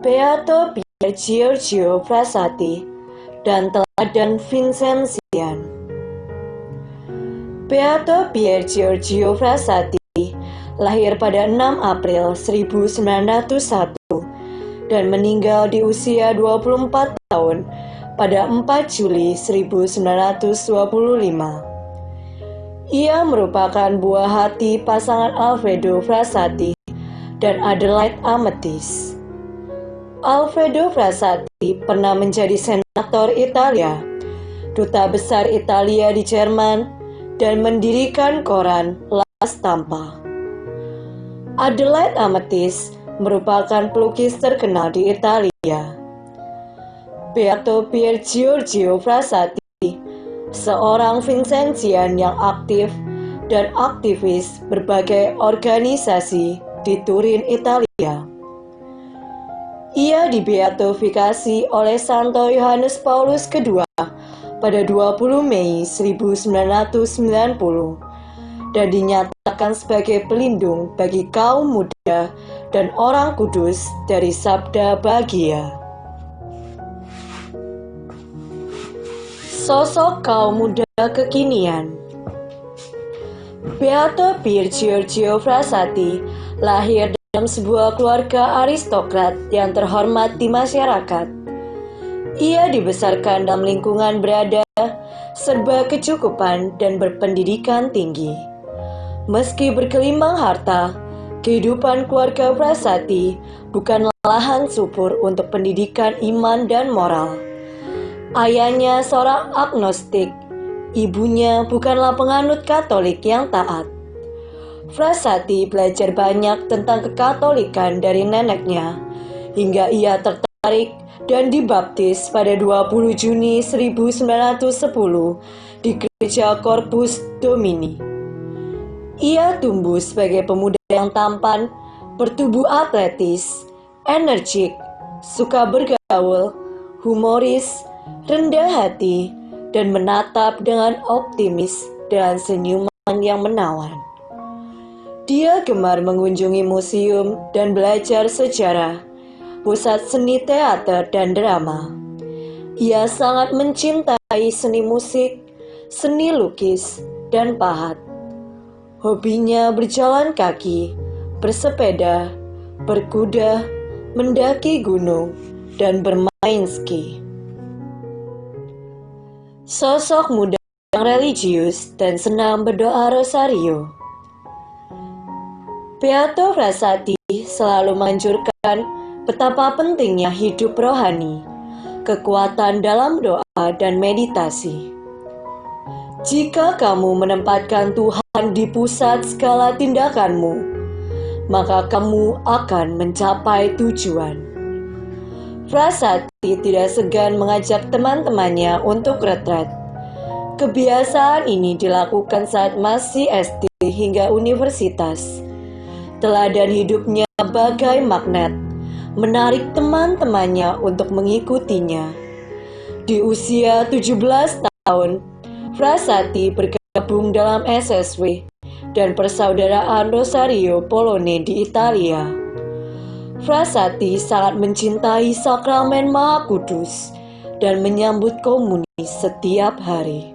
Beato Pier Giorgio Frassati dan teladan Vincentian. Beato Pier Giorgio Frassati lahir pada 6 April 1901 dan meninggal di usia 24 tahun pada 4 Juli 1925. Ia merupakan buah hati pasangan Alfredo Frassati dan Adelaide Amethyst. Alfredo Frassati pernah menjadi senator Italia, duta besar Italia di Jerman, dan mendirikan koran La Stampa. Adelaide Amethyst merupakan pelukis terkenal di Italia. Beato Pier Giorgio Frassati seorang Vincentian yang aktif dan aktivis berbagai organisasi di Turin, Italia. Ia dibeatifikasi oleh Santo Yohanes Paulus II pada 20 Mei 1990 dan dinyatakan sebagai pelindung bagi kaum muda dan orang kudus dari Sabda Bahagia. Sosok kaum muda kekinian. Beato Pier Giorgio Frassati lahir dalam sebuah keluarga aristokrat yang terhormat di masyarakat. Ia dibesarkan dalam lingkungan berada, serba kecukupan dan berpendidikan tinggi. Meski berkelimbang harta, kehidupan keluarga Frassati bukanlah lahan subur untuk pendidikan iman dan moral. Ayahnya seorang agnostik, ibunya bukanlah penganut Katolik yang taat. Frassati belajar banyak tentang kekatolikan dari neneknya, hingga ia tertarik dan dibaptis pada 20 Juni 1910 di Gereja Corpus Domini. Ia tumbuh sebagai pemuda yang tampan, bertubuh atletis, energik, suka bergaul, humoris, rendah hati, dan menatap dengan optimis dan senyuman yang menawan. Dia gemar mengunjungi museum dan belajar sejarah, pusat seni teater dan drama. Ia sangat mencintai seni musik, seni lukis, dan pahat. Hobinya berjalan kaki, bersepeda, berkuda, mendaki gunung, dan bermain ski. Sosok muda yang religius dan senang berdoa rosario. Beato Frassati selalu menganjurkan betapa pentingnya hidup rohani, kekuatan dalam doa dan meditasi. Jika kamu menempatkan Tuhan di pusat segala tindakanmu, maka kamu akan mencapai tujuan. Frassati tidak segan mengajak teman-temannya untuk retret. Kebiasaan ini dilakukan saat masih SD hingga universitas. Teladan hidupnya bagai magnet, menarik teman-temannya untuk mengikutinya. Di usia 17 tahun, Frassati bergabung dalam SSW dan Persaudaraan Rosario Polone di Italia. Frassati sangat mencintai sakramen Maha Kudus dan menyambut komunis setiap hari.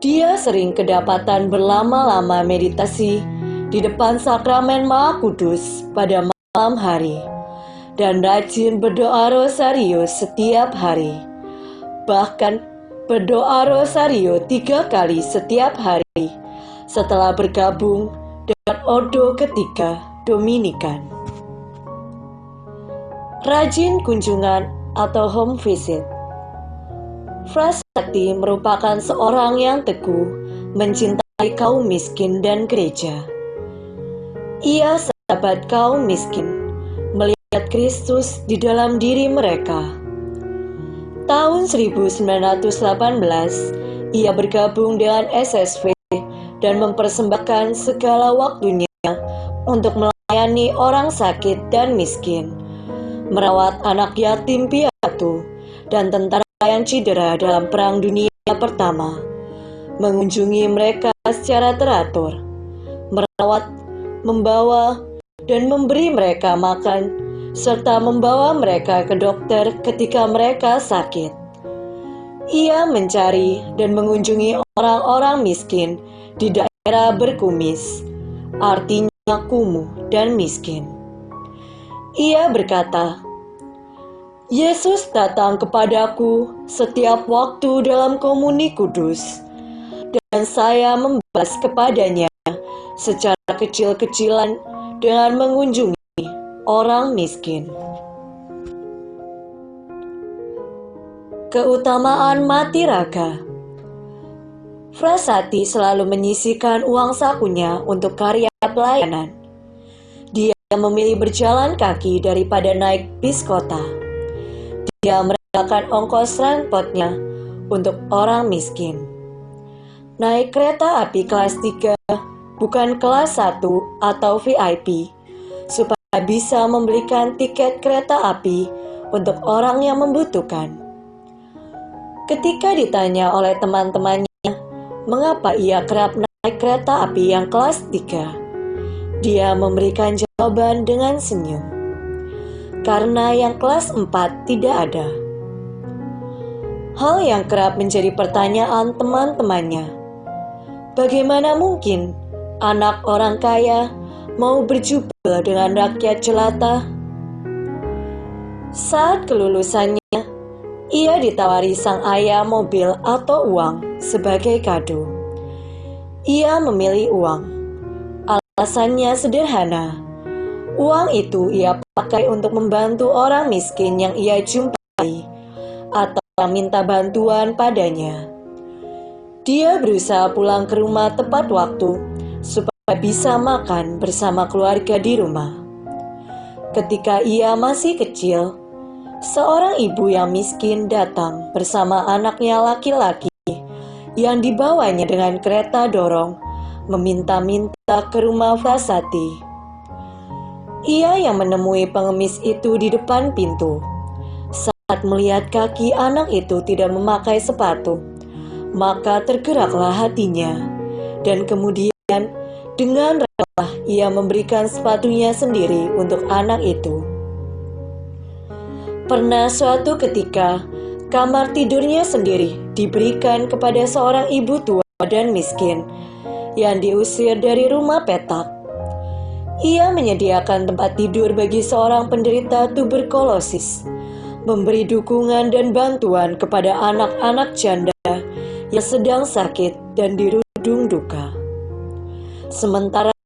Dia sering kedapatan berlama-lama meditasi di depan sakramen Maha Kudus pada malam hari dan rajin berdoa rosario setiap hari. Bahkan berdoa rosario 3 kali setiap hari setelah bergabung dengan Ordo Ketiga Dominikan. Rajin kunjungan atau home visit. Frassati merupakan seorang yang teguh mencintai kaum miskin dan gereja. Ia sahabat kaum miskin, melihat Kristus di dalam diri mereka. Tahun 1918, ia bergabung dengan SSV dan mempersembahkan segala waktunya untuk melayani orang sakit dan miskin, merawat anak yatim piatu dan tentara yang cedera dalam Perang Dunia Pertama, mengunjungi mereka secara teratur, merawat, membawa, dan memberi mereka makan serta membawa mereka ke dokter ketika mereka sakit. Ia mencari dan mengunjungi orang-orang miskin di daerah berkumis, artinya kumuh dan miskin. Ia berkata, "Yesus datang kepadaku setiap waktu dalam komuni kudus, dan saya membalas kepadanya secara kecil-kecilan dengan mengunjungi orang miskin." Keutamaan mati raga. Frasati selalu menyisihkan uang sakunya untuk karya pelayanan. Dia memilih berjalan kaki daripada naik bis kota. Dia merelakan ongkos transportnya untuk orang miskin. Naik kereta api kelas 3, bukan kelas 1 atau VIP, supaya bisa membelikan tiket kereta api untuk orang yang membutuhkan. Ketika ditanya oleh teman-temannya mengapa ia kerap naik kereta api yang kelas 3, dia memberikan jawaban dengan senyum. Karena yang kelas 4 tidak ada. Hal yang kerap menjadi pertanyaan teman-temannya. Bagaimana mungkin anak orang kaya mau berjubel dengan rakyat jelata? Saat kelulusannya, ia ditawari sang ayah mobil atau uang sebagai kado. Ia memilih uang. Alasannya sederhana. Uang itu ia pakai untuk membantu orang miskin yang ia jumpai atau yang minta bantuan padanya. Dia berusaha pulang ke rumah tepat waktu supaya bisa makan bersama keluarga di rumah. Ketika ia masih kecil, seorang ibu yang miskin datang bersama anaknya laki-laki yang dibawanya dengan kereta dorong, meminta-minta ke rumah Frasati. Ia yang menemui pengemis itu di depan pintu. Saat melihat kaki anak itu tidak memakai sepatu, maka tergeraklah hatinya, dan kemudian dengan rela ia memberikan sepatunya sendiri untuk anak itu. Pernah suatu ketika, kamar tidurnya sendiri diberikan kepada seorang ibu tua dan miskin yang diusir dari rumah petak. Ia menyediakan tempat tidur bagi seorang penderita tuberkulosis, memberi dukungan dan bantuan kepada anak-anak janda yang sedang sakit dan dirundung duka. Sementara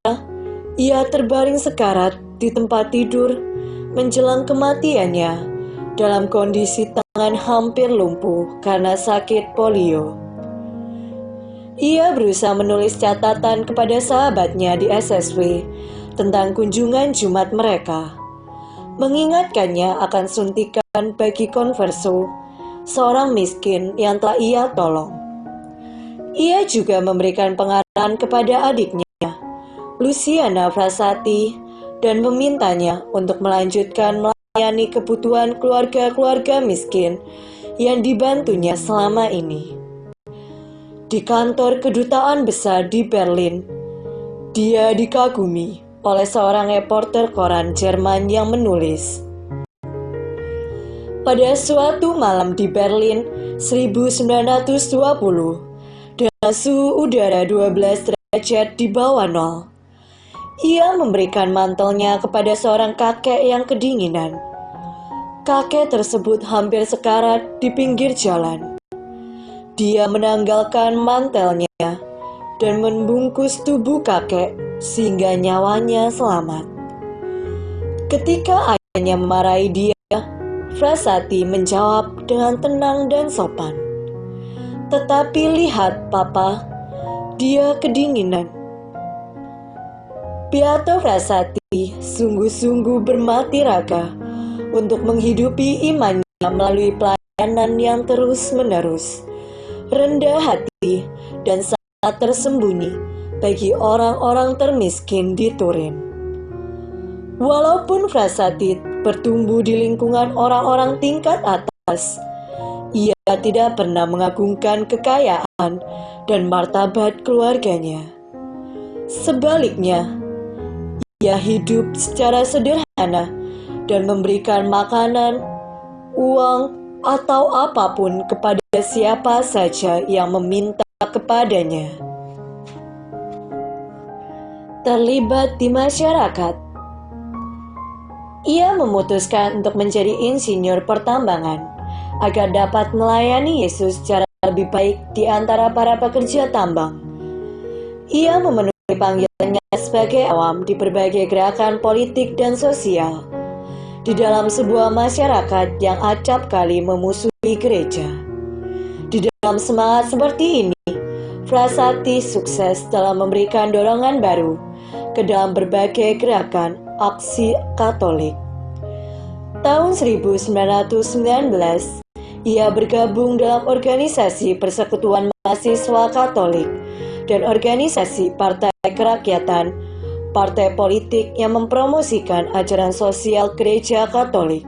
ia terbaring sekarat di tempat tidur menjelang kematiannya, dalam kondisi tangan hampir lumpuh karena sakit polio. Ia berusaha menulis catatan kepada sahabatnya di SSW tentang kunjungan Jumat mereka, mengingatkannya akan suntikan bagi konverso, seorang miskin yang telah ia tolong. Ia juga memberikan pengarahan kepada adiknya, Luciana Frasati, dan memintanya untuk melanjutkan melayani kebutuhan keluarga-keluarga miskin yang dibantunya selama ini. Di kantor kedutaan besar di Berlin, dia dikagumi oleh seorang reporter koran Jerman yang menulis, "Pada suatu malam di Berlin 1920, dengan suhu udara 12 derajat di bawah nol, ia memberikan mantelnya kepada seorang kakek yang kedinginan. Kakek tersebut hampir sekarat di pinggir jalan. Dia menanggalkan mantelnya dan membungkus tubuh kakek sehingga nyawanya selamat. Ketika ayahnya memarahi dia, Frasati menjawab dengan tenang dan sopan, 'Tetapi lihat, Papa, dia kedinginan.' Beato Frasati sungguh-sungguh bermati raga untuk menghidupi imannya melalui pelayanan yang terus-menerus, rendah hati, dan sangat tersembunyi bagi orang-orang termiskin di Turin. Walaupun Frasati bertumbuh di lingkungan orang-orang tingkat atas, ia tidak pernah mengagungkan kekayaan dan martabat keluarganya. Sebaliknya, ia hidup secara sederhana dan memberikan makanan, uang, atau apapun kepada siapa saja yang meminta kepadanya. Terlibat di masyarakat. Ia memutuskan untuk menjadi insinyur pertambangan agar dapat melayani Yesus secara lebih baik di antara para pekerja tambang. Ia memenuhi panggilannya sebagai awam di berbagai gerakan politik dan sosial di dalam sebuah masyarakat yang acap kali memusuhi gereja. Di dalam semangat seperti ini, Frasati sukses dalam memberikan dorongan baru ke dalam berbagai gerakan aksi Katolik. Tahun 1919, ia bergabung dalam organisasi Persekutuan Mahasiswa Katolik dan organisasi Partai Kerakyatan, partai politik yang mempromosikan ajaran sosial gereja Katolik.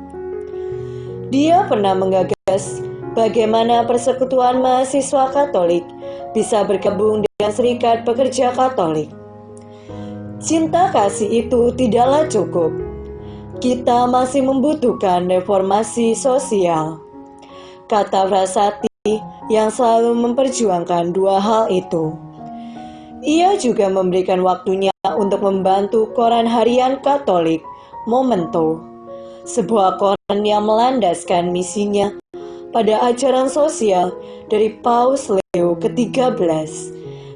Dia pernah menggagas bagaimana Persekutuan Mahasiswa Katolik bisa bergabung dengan Serikat Pekerja Katolik. Cinta kasih itu tidaklah cukup. Kita masih membutuhkan reformasi sosial, kata Frasati yang selalu memperjuangkan dua hal itu. Ia juga memberikan waktunya untuk membantu koran harian Katolik, Momento, sebuah koran yang melandaskan misinya pada ajaran sosial dari Paus Leo ke-13,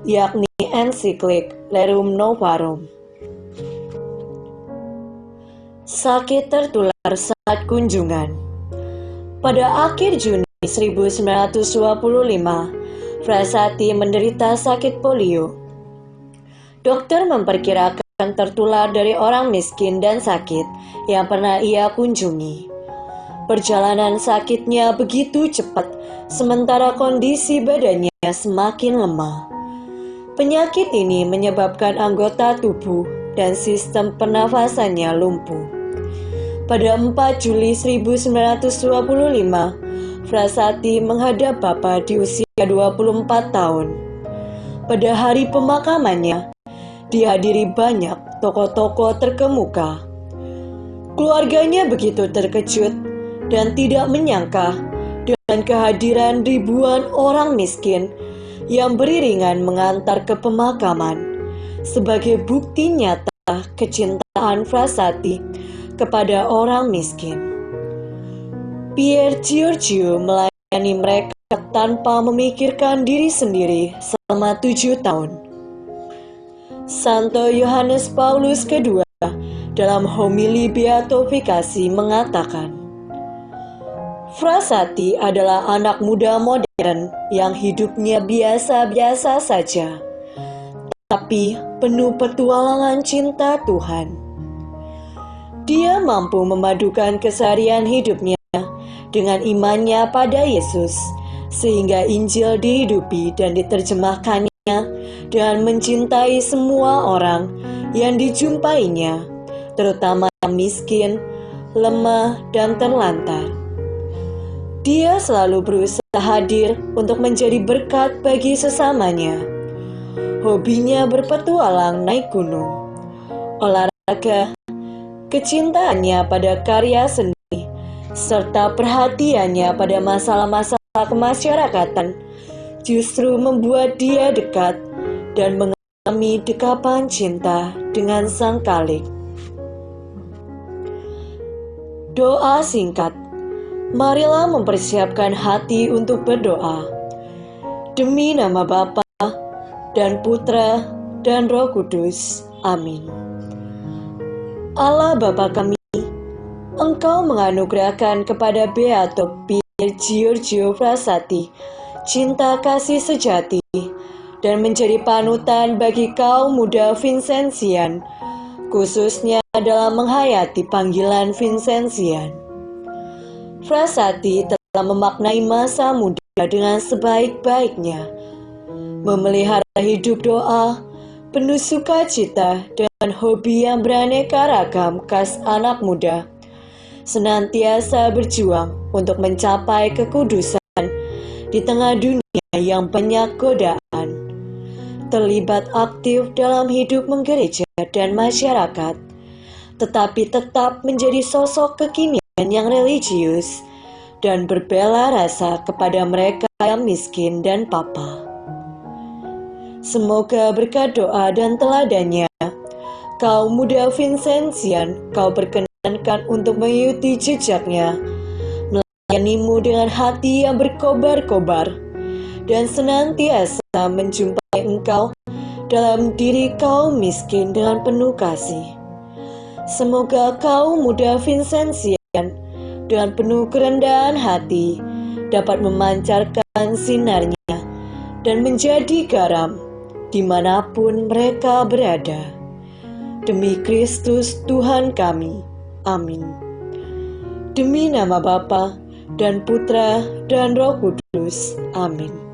yakni ensiklik Rerum Novarum. Sakit tertular saat kunjungan. Pada akhir Juni 1925, Frasati menderita sakit polio. Dokter memperkirakan tertular dari orang miskin dan sakit yang pernah ia kunjungi. Perjalanan sakitnya begitu cepat, sementara kondisi badannya semakin lemah. Penyakit ini menyebabkan anggota tubuh dan sistem pernafasannya lumpuh. Pada 4 Juli 1925, Frasati menghadap Bapa di usia 24 tahun. Pada hari pemakamannya, dihadiri banyak tokoh-tokoh terkemuka. Keluarganya begitu terkejut dan tidak menyangka dengan kehadiran ribuan orang miskin yang beriringan mengantar ke pemakaman sebagai bukti nyata kecintaan Frasati kepada orang miskin. Pier Giorgio melayani mereka tanpa memikirkan diri sendiri selama 7 tahun. Santo Yohanes Paulus II dalam homili beatifikasi mengatakan, Frasati adalah anak muda modern yang hidupnya biasa-biasa saja, tapi penuh petualangan cinta Tuhan. Dia mampu memadukan keseharian hidupnya dengan imannya pada Yesus, sehingga Injil dihidupi dan diterjemahkannya dengan mencintai semua orang yang dijumpainya, terutama yang miskin, lemah, dan terlantar. Dia selalu berusaha hadir untuk menjadi berkat bagi sesamanya. Hobinya berpetualang naik gunung, olahraga, kecintaannya pada karya seni, serta perhatiannya pada masalah-masalah kemasyarakatan justru membuat dia dekat dan mengalami dekapan cinta dengan Sang Khalik. Doa singkat. Marilah mempersiapkan hati untuk berdoa. Demi nama Bapa dan Putra dan Roh Kudus. Amin. Allah Bapa kami, Engkau menganugerahkan kepada Beato Pier Giorgio Frasati cinta kasih sejati dan menjadi panutan bagi kaum muda Vincenzian, khususnya dalam menghayati panggilan Vincenzian. Frasati telah memaknai masa muda dengan sebaik-baiknya, memelihara hidup doa, penuh sukacita dan hobi yang beraneka ragam khas anak muda, senantiasa berjuang untuk mencapai kekudusan di tengah dunia yang banyak godaan, terlibat aktif dalam hidup menggereja dan masyarakat, tetapi tetap menjadi sosok kekinian yang religius dan berbela rasa kepada mereka yang miskin dan papa. Semoga berkat doa dan teladannya, kaum muda Vincentian, kau perkenankan untuk mengikuti jejaknya, melayanimu dengan hati yang berkobar-kobar, dan senantiasa menjumpai engkau dalam diri kaum miskin dengan penuh kasih. Semoga kaum muda Vincentian dengan penuh kerendahan hati dapat memancarkan sinarnya dan menjadi garam dimanapun mereka berada. Demi Kristus Tuhan kami. Amin. Demi nama Bapa dan Putra dan Roh Kudus. Amin.